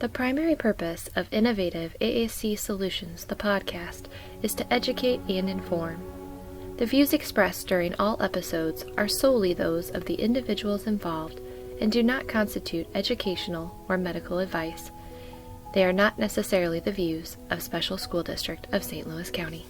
The primary purpose of Innovative AAC Solutions, the podcast, is to educate and inform. The views expressed during all episodes are solely those of the individuals involved and do not constitute educational or medical advice. They are not necessarily the views of Special School District of St. Louis County.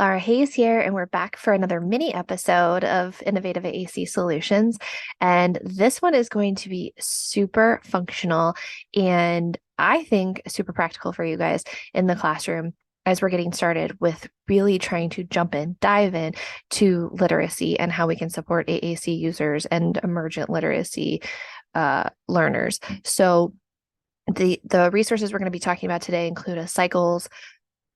Laura Hayes here, and we're back for another mini episode of Innovative AAC Solutions. And this one is going to be super functional and I think super practical for you guys in the classroom as we're getting started with really trying to dive in to literacy and how we can support AAC users and emergent literacy learners. So the resources we're going to be talking about today include a cycles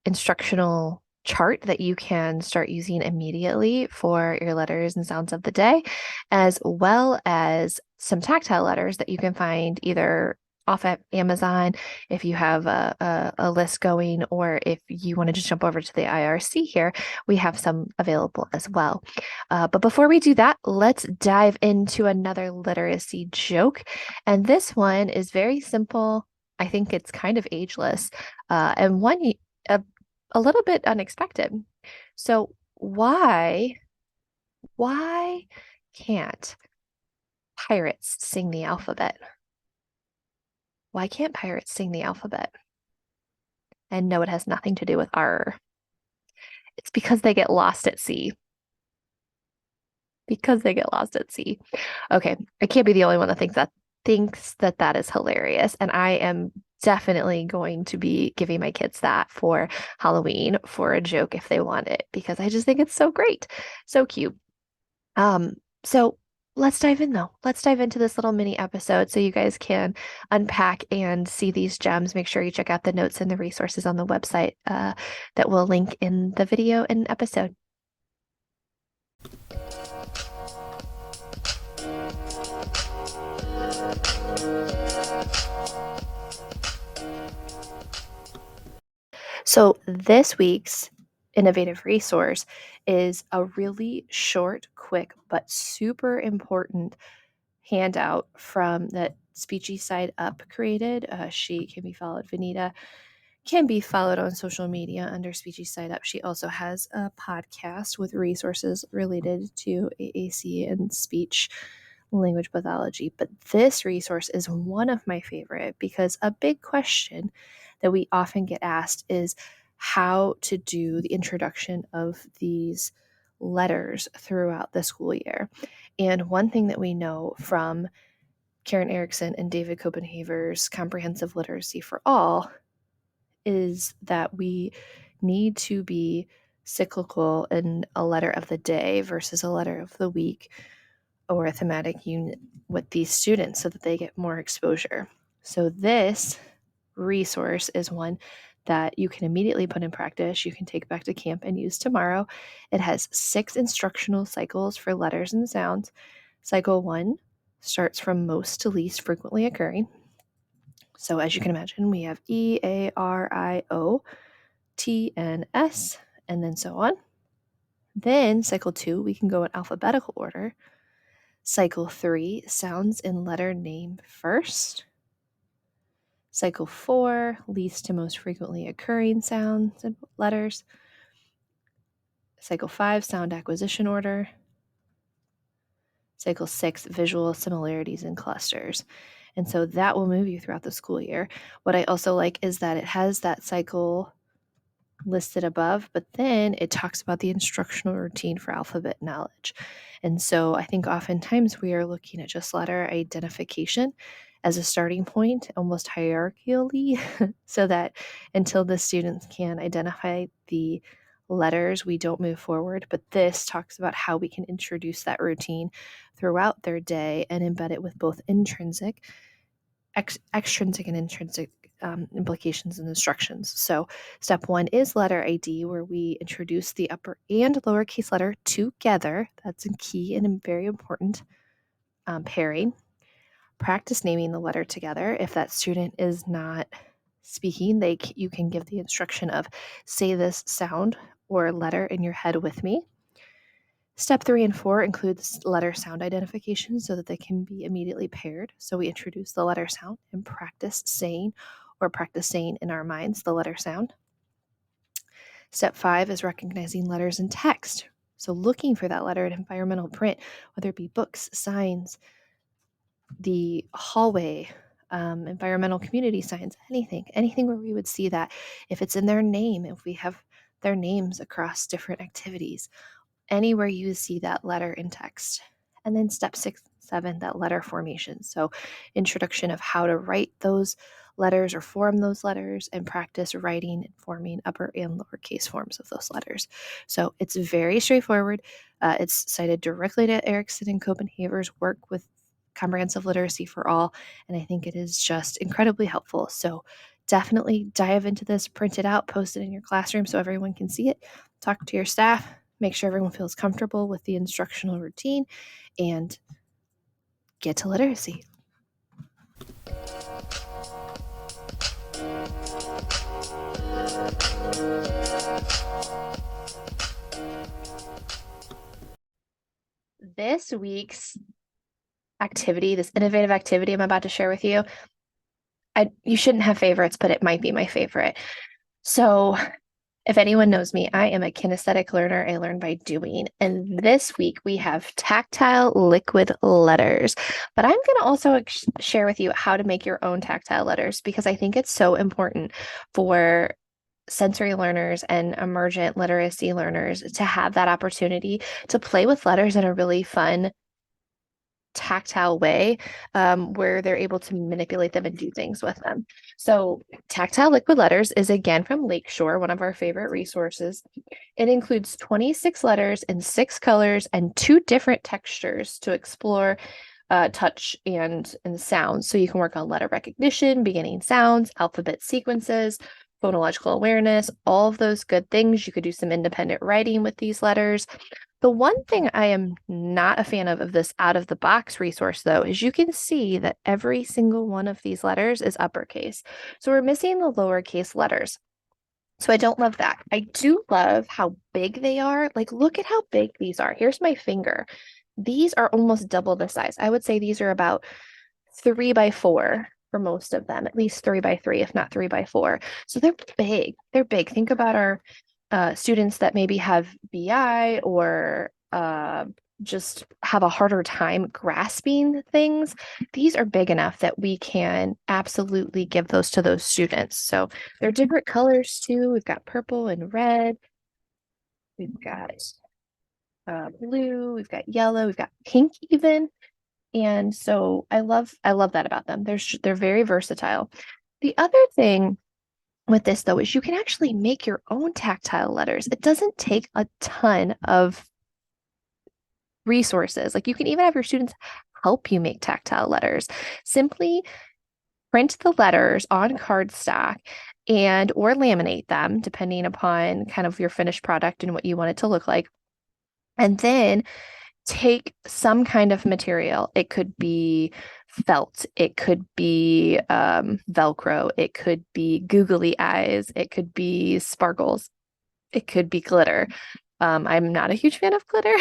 instructional chart that you can start using immediately for your letters and sounds of the day, as well as some tactile letters that you can find either off at Amazon if you have a list going, or if you want to just jump over to the IRC here, we have some available as well. But before we do that, let's dive into another literacy joke. And this one is very simple. I think it's kind of ageless, and one a little bit unexpected. So why can't pirates sing the alphabet? Why can't pirates sing the alphabet? And no, it has nothing to do with R. It's because they get lost at sea. Because they get lost at sea. Okay, I can't be the only one that thinks that is hilarious. And I am definitely going to be giving my kids that for Halloween for a joke if they want it, because I just think it's so great, so cute. So let's dive in though. Let's dive into this little mini episode so you guys can unpack and see these gems. Make sure you check out the notes and the resources on the website that we'll link in the video and episode. So this week's innovative resource is a really short, quick, but super important handout from that Speechy Side Up created. She can be followed, Vanita can be followed on social media under Speechy Side Up. She also has a podcast with resources related to AAC and speech language pathology. But this resource is one of my favorite because a big question that we often get asked is how to do the introduction of these letters throughout the school year. And one thing that we know from Karen Erickson and David Copenhaver's Comprehensive Literacy for All is that we need to be cyclical in a letter of the day versus a letter of the week or a thematic unit with these students so that they get more exposure. So this resource is one that you can immediately put in practice. You can take back to camp and use tomorrow. It has 6 instructional cycles for letters and sounds. Cycle 1 starts from most to least frequently occurring. So as you can imagine, we have E, A, R, I, O, T, N, S, and then so on. Then cycle 2, we can go in alphabetical order. Cycle 3, sounds in letter name first. Cycle 4, least to most frequently occurring sounds and letters. Cycle 5, sound acquisition order. Cycle 6, visual similarities and clusters. And so that will move you throughout the school year. What I also like is that it has that cycle listed above, but then it talks about the instructional routine for alphabet knowledge. And so I think oftentimes we are looking at just letter identification as a starting point, almost hierarchically, so that until the students can identify the letters, we don't move forward. But this talks about how we can introduce that routine throughout their day and embed it with both extrinsic and intrinsic implications and instructions. So step 1 is letter ID, where we introduce the upper and lowercase letter together. That's a key and a very important pairing. Practice naming the letter together if that student is not speaking, you can give the instruction of say this sound or letter in your head with me. Step 3 and 4 includes letter sound identification so that they can be immediately paired. So we introduce the letter sound and practice saying in our minds the letter sound. Step 5 is recognizing letters in text. So looking for that letter in environmental print, whether it be books, signs, the hallway, environmental community signs, anything where we would see that. If it's in their name, if we have their names across different activities, anywhere you see that letter in text. And then step 6, 7, that letter formation. So introduction of how to write those letters or form those letters and practice writing and forming upper and lowercase forms of those letters. So it's very straightforward. It's cited directly to Erickson and Copenhaver's work with comprehensive literacy for all. And I think it is just incredibly helpful. So definitely dive into this, print it out, post it in your classroom so everyone can see it. Talk to your staff, make sure everyone feels comfortable with the instructional routine, and get to literacy. This week's activity, this innovative activity I'm about to share with you, you shouldn't have favorites, but it might be my favorite. So if anyone knows me, I am a kinesthetic learner. I learn by doing. And this week we have tactile liquid letters. But I'm going to also share with you how to make your own tactile letters because I think it's so important for sensory learners and emergent literacy learners to have that opportunity to play with letters in a really fun, tactile way where they're able to manipulate them and do things with them. So Tactile Liquid Letters is again from Lakeshore, one of our favorite resources. It includes 26 letters in 6 colors and 2 different textures to explore touch and sounds. So you can work on letter recognition, beginning sounds, alphabet sequences, phonological awareness, all of those good things. You could do some independent writing with these letters. The one thing I am not a fan of this out of the box resource, though, is you can see that every single one of these letters is uppercase. So we're missing the lowercase letters. So I don't love that. I do love how big they are. Like, look at how big these are. Here's my finger. These are almost double the size. I would say these are about 3 by 4 for most of them, at least 3 by 3, if not 3 by 4. So they're big. They're big. Think about our students that maybe have BI or just have a harder time grasping things. These are big enough that we can absolutely give those to those students. So they're different colors too. We've got purple and red. We've got blue. We've got yellow. We've got pink even. And so I love that about them. They're very versatile. The other thing with this though is you can actually make your own tactile letters. It doesn't take a ton of resources. Like you can even have your students help you make tactile letters. Simply print the letters on cardstock and or laminate them depending upon kind of your finished product and what you want it to look like. And then take some kind of material. It could be felt, it could be Velcro, it could be googly eyes, it could be sparkles, it could be glitter. I'm not a huge fan of glitter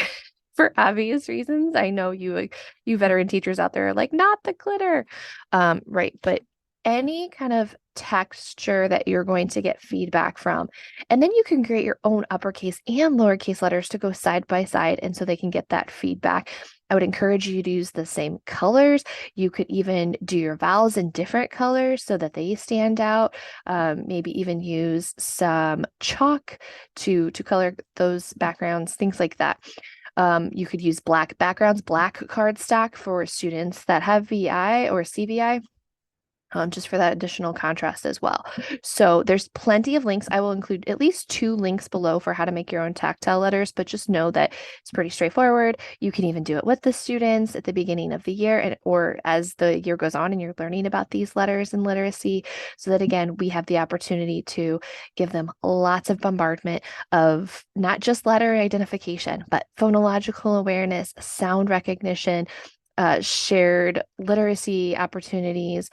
for obvious reasons. I know you veteran teachers out there are like, not the glitter. Right, but any kind of texture that you're going to get feedback from. And then you can create your own uppercase and lowercase letters to go side by side. And so they can get that feedback. I would encourage you to use the same colors. You could even do your vowels in different colors so that they stand out. Maybe even use some chalk to color those backgrounds, things like that. You could use black backgrounds, black cardstock for students that have VI or CVI. Just for that additional contrast as well. So there's plenty of links. I will include at least 2 links below for how to make your own tactile letters, but just know that it's pretty straightforward. You can even do it with the students at the beginning of the year or as the year goes on and you're learning about these letters and literacy so that, again, we have the opportunity to give them lots of bombardment of not just letter identification, but phonological awareness, sound recognition, shared literacy opportunities,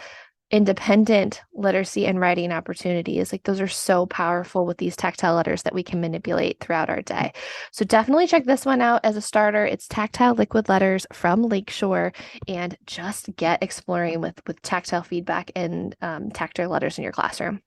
independent literacy and writing opportunities. Like those are so powerful with these tactile letters that we can manipulate throughout our day. So definitely check this one out as a starter. It's Tactile Liquid Letters from Lakeshore, and just get exploring with tactile feedback and tactile letters in your classroom.